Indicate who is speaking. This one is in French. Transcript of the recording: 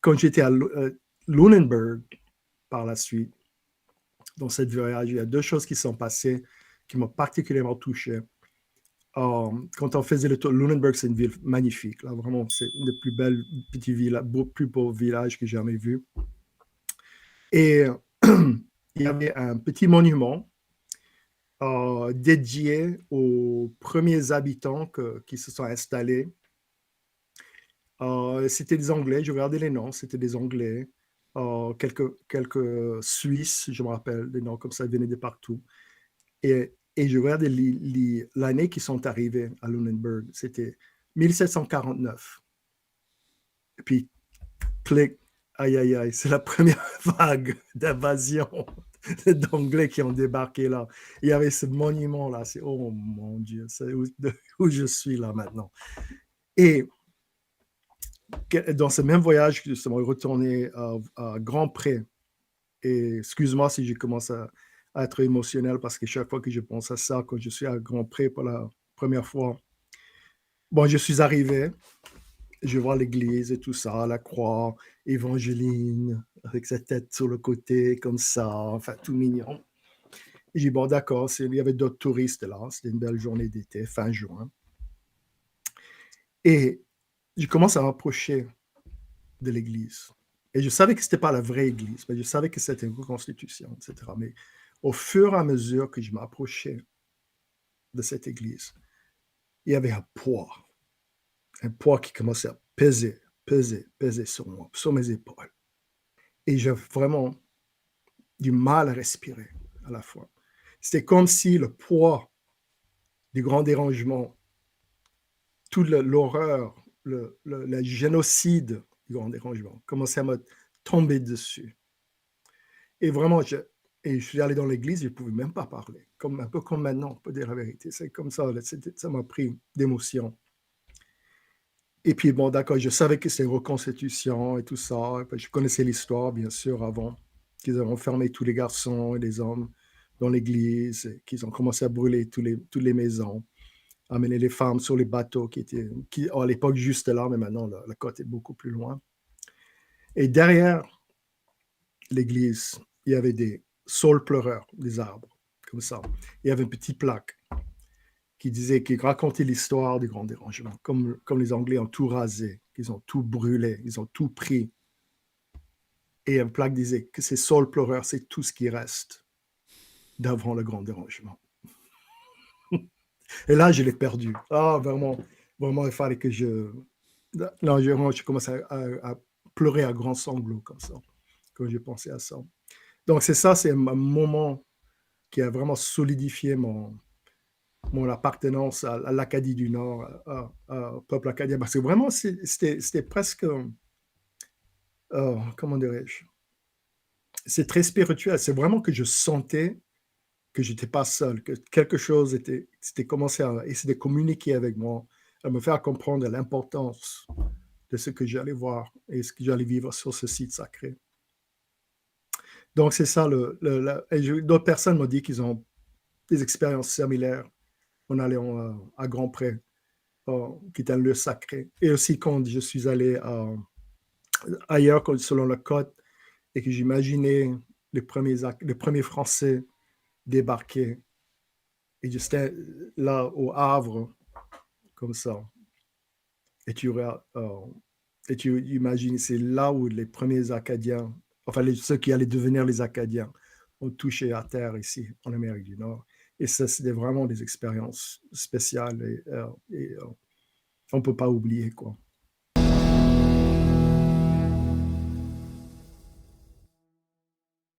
Speaker 1: quand j'étais à Lunenburg par la suite, dans cette voyage, il y a deux choses qui sont passées qui m'ont particulièrement touché. Quand on faisait le tour, Lunenburg, c'est une ville magnifique. Là, vraiment, c'est une des plus belles petits villages, plus beaux villages que j'ai jamais vus. Et il y avait un petit monument dédié aux premiers habitants qui se sont installés. C'était des Anglais, je regardais les noms, c'était des Anglais, quelques Suisses, je me rappelle, des noms comme ça, ils venaient de partout. Et je regardais l'année qu'ils sont arrivés à Lunenburg, c'était 1749. Et puis, clic, aïe, aïe, aïe, c'est la première vague d'invasion d'Anglais qui ont débarqué là. Il y avait ce monument-là, c'est, oh mon Dieu, c'est où je suis là maintenant. Et dans ce même voyage, je suis retourné à Grand Pré. Et excuse-moi si je commence à être émotionnel parce que chaque fois que je pense à ça, quand je suis à Grand Pré pour la première fois, bon, je suis arrivé, je vois l'église et tout ça, la croix, Évangeline, avec sa tête sur le côté, comme ça, enfin, tout mignon. J'ai dit, bon, d'accord, il y avait d'autres touristes là, c'était une belle journée d'été, fin juin. Et je commence à m'approcher de l'église. Et je savais que ce n'était pas la vraie église, mais je savais que c'était une reconstitution, etc. Mais au fur et à mesure que je m'approchais de cette église, il y avait un poids qui commençait à peser sur moi, sur mes épaules. Et j'ai vraiment du mal à respirer à la fois. C'était comme si le poids du grand dérangement, toute l'horreur, le génocide du grand dérangement commençait à me tomber dessus. Et vraiment, je suis allé dans l'église, je ne pouvais même pas parler, un peu comme maintenant, pour dire la vérité. C'est comme ça, ça m'a pris d'émotion. Et puis, bon, d'accord, je savais que c'était une reconstitution et tout ça. Je connaissais l'histoire, bien sûr, avant qu'ils avaient enfermé tous les garçons et les hommes dans l'église, qu'ils ont commencé à brûler toutes les maisons, amener les femmes sur les bateaux qui à l'époque juste là, mais maintenant, la côte est beaucoup plus loin. Et derrière l'église, il y avait des saules pleureurs, des arbres, comme ça. Il y avait une petite plaque qui racontait l'histoire du grand dérangement, comme les Anglais ont tout rasé, qu'ils ont tout brûlé, ils ont tout pris. Et une plaque disait que ces saules pleureurs, c'est tout ce qui reste d'avant le grand dérangement. Et là, je l'ai perdu. Ah, vraiment, vraiment, il fallait que non, je commence à pleurer à grands sanglots comme ça, quand j'ai pensé à ça. Donc, c'est un moment qui a vraiment solidifié mon appartenance à l'Acadie du Nord, au peuple acadien. Parce que vraiment, c'était presque, comment dirais-je, c'est très spirituel. C'est vraiment que je sentais que je n'étais pas seul, que quelque chose c'était commencé à essayer de communiquer avec moi, à me faire comprendre l'importance de ce que j'allais voir et ce que j'allais vivre sur ce site sacré. Donc, c'est ça. D'autres personnes m'ont dit qu'ils ont des expériences similaires en allant à Grand Pré, qui est un lieu sacré. Et aussi quand je suis allé ailleurs, selon la côte, et que j'imaginais les premiers Français débarquer. Et j'étais là au Havre, comme ça. Et tu imagines, c'est là où les premiers Acadiens, enfin ceux qui allaient devenir les Acadiens, ont touché à terre ici, en Amérique du Nord. Et ça, c'était vraiment des expériences spéciales et on ne peut pas oublier, quoi.